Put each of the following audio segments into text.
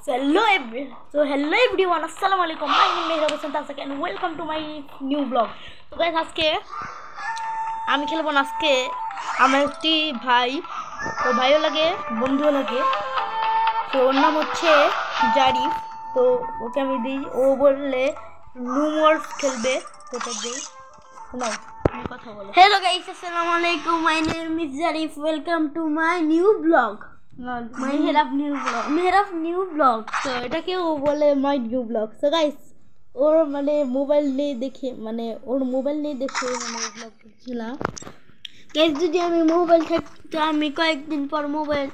hello everyone, assalamu alaikum. My name is Mehrab Hossain Tasek and welcome to my new vlog. So guys, আজকে আমি খেলবো না। আজকে আমার একটি ভাই, তো ভাইও লাগে বন্ধুও লাগে, তো ওর নাম হচ্ছে জারিফ। তো ওকে আমি দিই, ও বললে রুমওয়ার্স খেলবে, তো ওটা দিই। শোনাও, তুমি কথা বলো। Hello guys, assalamu alaikum. My name is Jarif. Welcome to my new vlog. Mehrab new vlog. তো এটাকে ও বলে my new blog. So guys, ওর মানে মোবাইল নেই দেখে, মানে ওর মোবাইল নেই দেখে মানে ব্লগ করছিলাম। গাইস, যদি আমি মোবাইল থাকতো আমি কয়েকদিন পর মোবাইল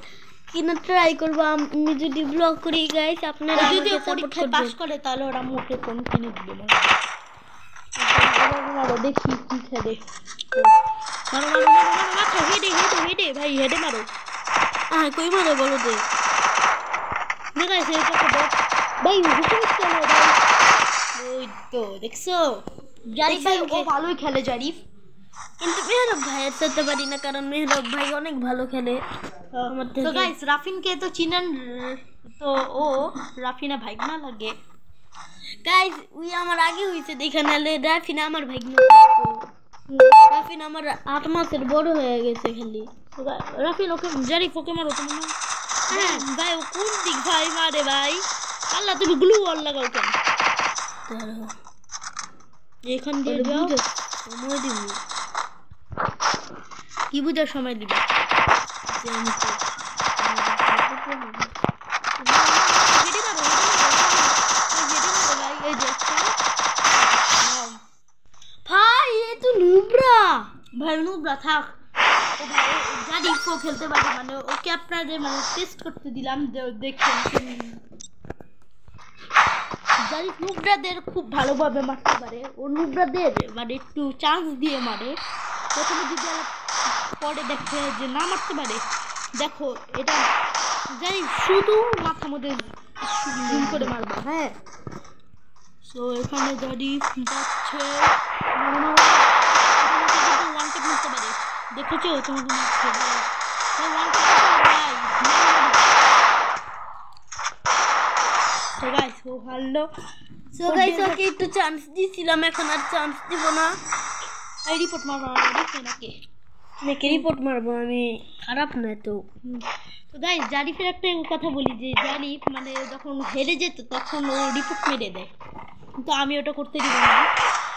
কিনা ট্রাই করবো। আমি যদি ব্লগ করি গাইস, আপনারা যদি পরীক্ষায় পাস করে তাহলে ওরা মুখে ফোন কিনে দিবে। মারো দেখি কি খেলে। মারো মারো মারো মারো মাথা হেডে হেডে হেডে ভাই, হেডে মারো। হ্যাঁ, কই মারো বলো দে। না গাইস, এটা তো ভাই হুকুম চলো ভাই। ওই তো দেখছো, জারিফ ভাই ও ভালোই খেলে জারিফ, কিন্তু মেহরাব ভাইয়ের সাথে পারি না, কারণ মেহরাব ভাই অনেক ভালো খেলে আমার থেকে। তো গাইস, রাফিনকে তো চিনেন, তো ও রাফিনা ভাই না লাগে। গাইস, উই আমার আগে হইছে দেখা, নালে রাফিনা আমার ভাই না। রাফিন আমার 8 মাসের বড় হয়ে গেছে খালি। রাফিন ওকে জারিফ ওকে মারো তুমি। হ্যাঁ ভাই, ও কোন দিক ভাই মারে ভাই। আল্লাহ, তুমি গ্লু ওয়াল লাগাও কেন? এখান দিয়ে সময় দিব, কি বুঝার সময় দিবে? ভাই এ তো নুবরা ভাই, নুবরা থাক। ও ভাই জারিফ ও খেলতে পারে, মানে ওকে আপনাদের মানে টেস্ট করতে দিলাম, দেখেন জারিফ নুবরাদের খুব ভালোভাবে মারতে পারে। ও নুবরাদের মানে একটু চান্স দিয়ে মারে। প্রথমে যদি পরে দেখে যে না মারতে পারে, দেখো এটা জারিফ শুধু মাথা মধ্যে জুম করে মারবে। হ্যাঁ, সো এখানে জারিফ যাচ্ছে, ওয়ান টেপ মারতে পারে। দেখেছো তোমাকে মারছে ভাই, ওয়ান টেপ ভাই। তো গাইস, ও ভালো। সো গাইস, ওকে একটু চান্স দিছিলাম, এখন আর চান্স দিব না। এই রিপোর্ট মারবো নাকি? নাকি রিপোর্ট মারবো আমি? খারাপ না তো। তো গাইস, জারিফের একটা কথা বলি যে জারিফ মানে যখন হেরে যেত তখন ও রিপোর্ট মেরে দেয়, কিন্তু আমি ওটা করতে দিব না,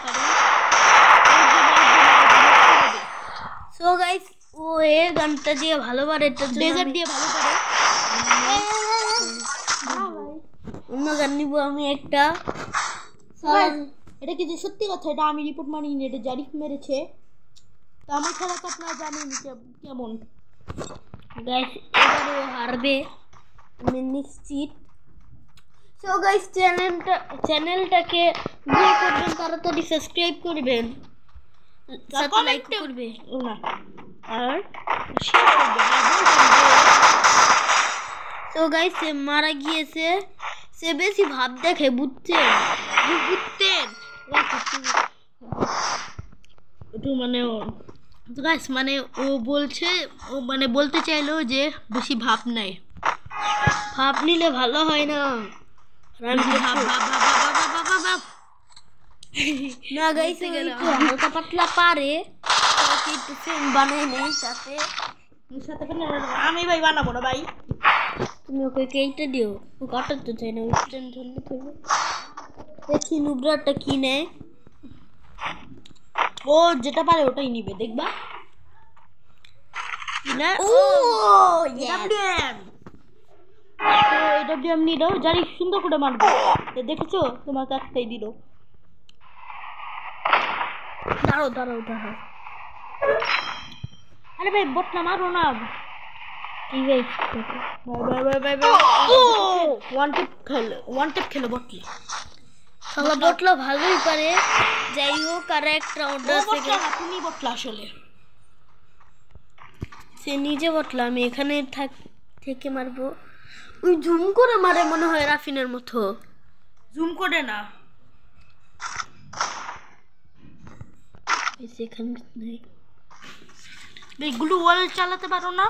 কারণ সো গাইস, ও এ গানটা দিয়ে ভালো পারে, এটা ডেজার্ট দিয়ে ভালো পারে। অন্য গান নিব আমি একটা। এটা কিন্তু সত্যি কথা, এটা আমি রিপোর্ট মারিনি, এটা জারিফ মেরেছে। তো আমার খেলা তো আপনারা জানেন কেমন। গাইস, এবারে ও হারবে আমি নিশ্চিত। সো গাইস, চ্যানেলটাকে ভিউ করবেন, তাড়াতাড়ি সাবস্ক্রাইব করবেন, সাথে লাইক করবে না, আর শেয়ার করবেন। সো গাইস, সে মারা গিয়েছে, সে বেশি ভাব দেখে, বুঝছেন? একটু মানে গাইস, মানে ও বলছে, ও মানে বলতে চাইলো যে বেশি ভাব নাই, ভাব নিলে ভালো হয় না। না গাইস, একটু হালকা পাতলা পারে, তাকে একটু ফ্রেন্ড বানাই নেই সাথে। আমি ভাই বানাবো না ভাই, তুমি ওকে কেইটা দিও, ও কাটাতে চাই না, স্ট্যান্ড ধরলে থাকবে। দেখি নুবরাটা কি নেয়। ও যেটা পারে ওটাই নিবে, দেখবা। এডব্লিউএম নিল, জারি সুন্দর করে মারবে। দেখেছো, তোমাকে একটাই দিল। দাঁড়াও দাঁড়াও দাঁড়াও, আরে ভাই বটনা মারো না। ওয়ান টেপ খেলো বটলা। শালা বটলা ভালোই পারে। যাই হোক, আর একটা অর্ডার থেকে তুমি বটলা, আসলে সে নিজে বটলা, আমি এখানে থেকে মারবো। ওই জুম করে মারে মনে হয় রাফিনের মতো। জুম করে না, সেখানে নেই। এগুলো ওয়াল চালাতে পারো না?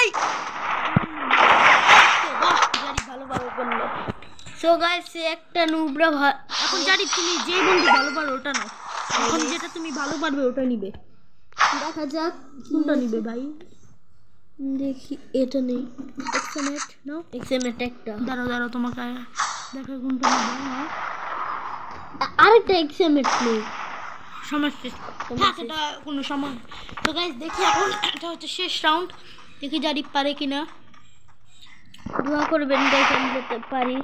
ভাই ভালো করলো। সো গাইস একটা নুবরা এখন জানি তুমি যে বন্ধু ভালো পারো ওটা নাও, এখন যেটা তুমি ভালো পারবে ওটা নিবে। দেখা যাক কোনটা নিবে ভাই? দেখি এটা নেই, এক্সএমএট নাও। এক্সএমএট একটা দাঁড়াও তোমাকে দেখো কোনটা নিবে। নাও আরেকটা এক্সএমএট নেই, সমস্যা থাক, এটা কোনো সময়। তো গাইস দেখি এখন এটা হচ্ছে শেষ রাউন্ড, দেখি জারি পারে কিনা। দোয়া করবেন গাইস আমি যেতে পারি।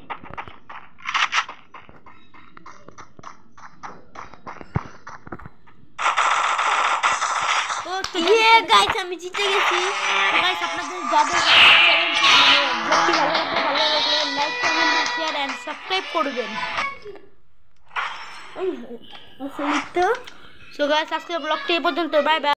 ও তো ইয়ে গাইস আমি জিতে গেছি। গাইস আপনাদের যাদের ভালো লাগলে লাইক করবেন, শেয়ার এন্ড সাবস্ক্রাইব করবেন। আসলে তো সো গাইস আজকের ব্লগটি এই পর্যন্ত, বাই বাই।